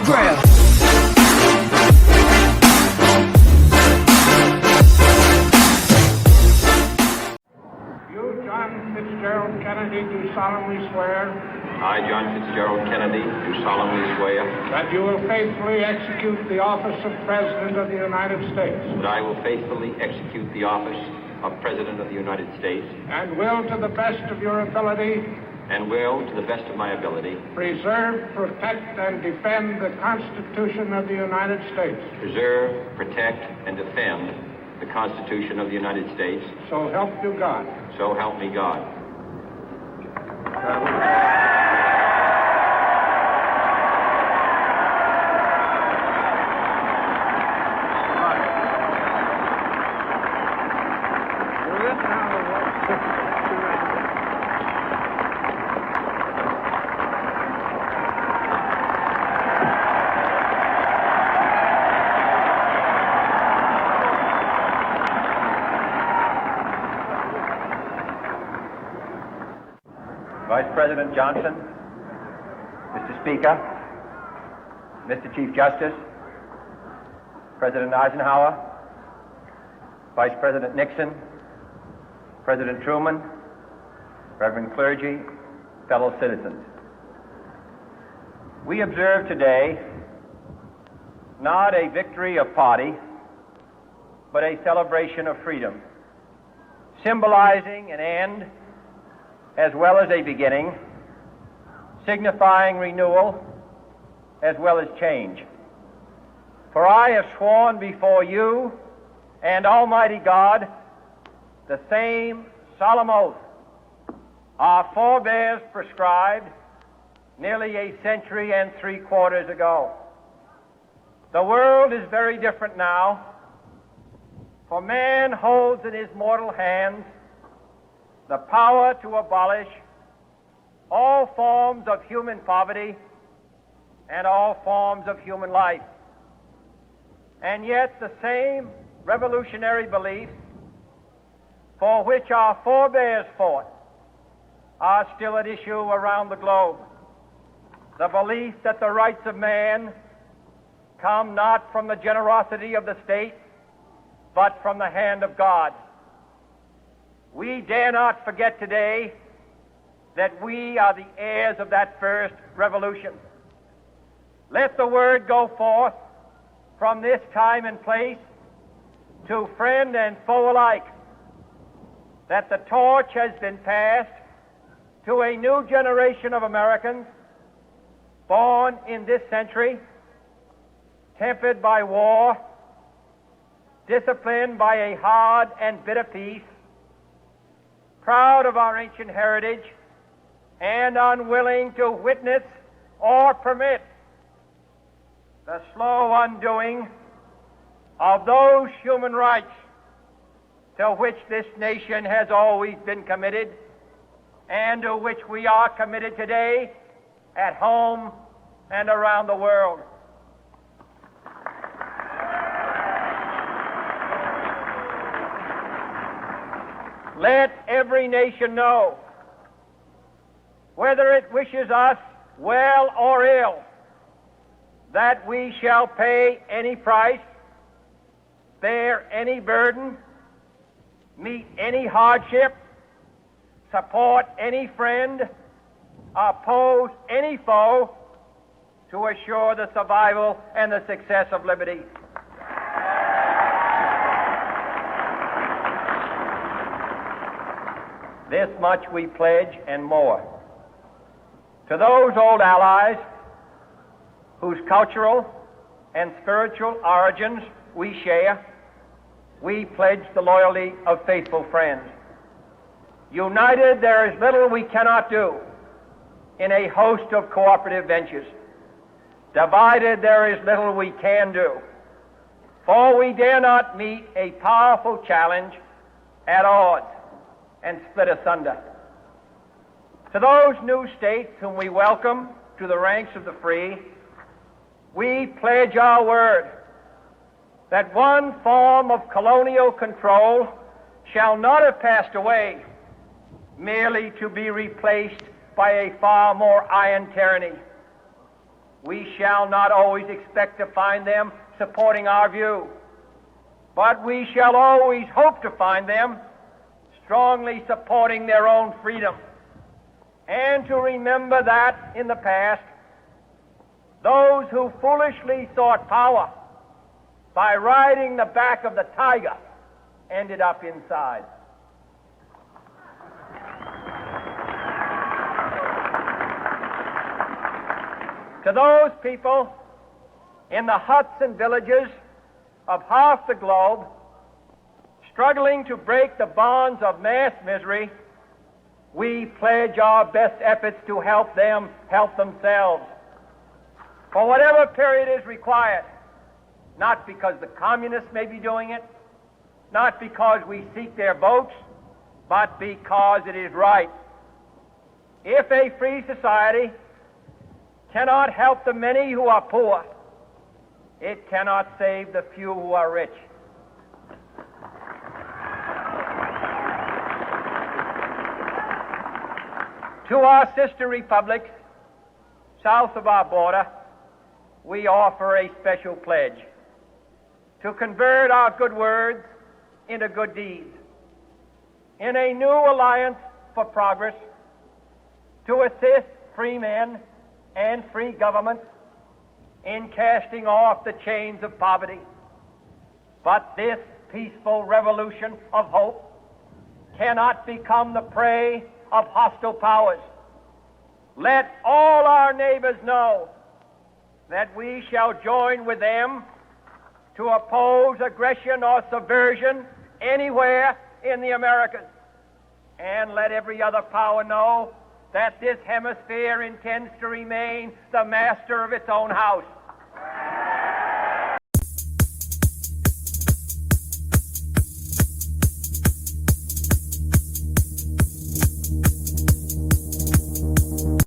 ground. You, John Fitzgerald Kennedy, do solemnly swear I, John Fitzgerald Kennedy, do solemnly swear that you will faithfully execute the office of President of the United States that I will faithfully execute the office of President of the United States and will, to the best of your ability, and will, to the best of my ability, preserve, protect, and defend the Constitution of the United States. preserve, protect, and defend the Constitution of the United States. So help you God. So help me God. Vice President Johnson, Mr. Speaker, Mr. Chief Justice, President Eisenhower, Vice President Nixon, President Truman, Reverend clergy, fellow citizens. We observe today not a victory of party, but a celebration of freedom, symbolizing an end as well as a beginning, signifying renewal as well as change. For I have sworn before you and Almighty God the same solemn oath our forebears prescribed nearly a century and 3/4 ago. The world is very different now, for man holds in his mortal hands the power to abolish all forms of human poverty and all forms of human life. And yet the same revolutionary beliefs for which our forebears fought are still at issue around the globe. The belief that the rights of man come not from the generosity of the state, but from the hand of God. We dare not forget today that we are the heirs of that first revolution. Let the word go forth from this time and place to friend and foe alike that the torch has been passed to a new generation of Americans born in this century, tempered by war, disciplined by a hard and bitter peace, proud of our ancient heritage, and unwilling to witness or permit the slow undoing of those human rights to which this nation has always been committed and to which we are committed today at home and around the world. Let every nation know, whether it wishes us well or ill, that we shall pay any price, bear any burden, meet any hardship, support any friend, oppose any foe to assure the survival and the success of liberty. This much we pledge and more. To those old allies whose cultural and spiritual origins we share, we pledge the loyalty of faithful friends. United, there is little we cannot do in a host of cooperative ventures. Divided, there is little we can do, for we dare not meet a powerful challenge at odds and split asunder. To those new states whom we welcome to the ranks of the free, we pledge our word that one form of colonial control shall not have passed away merely to be replaced by a far more iron tyranny. we shall not always expect to find them supporting our view, but we shall always hope to find them strongly supporting their own freedom, and to remember that in the past, those who foolishly sought power by riding the back of the tiger ended up inside. To those people in the huts and villages of half the globe struggling to break the bonds of mass misery, we pledge our best efforts to help them help themselves for whatever period is required, not because the communists may be doing it, not because we seek their votes, but because it is right. If a free society cannot help the many who are poor, it cannot save the few who are rich. To our sister republics south of our border, we offer a special pledge to convert our good words into good deeds, in a new alliance for progress, to assist free men and free governments in casting off the chains of poverty. But this peaceful revolution of hope cannot become the prey of hostile powers. Let all our neighbors know that we shall join with them to oppose aggression or subversion anywhere in the Americas. And let every other power know that this hemisphere intends to remain the master of its own house.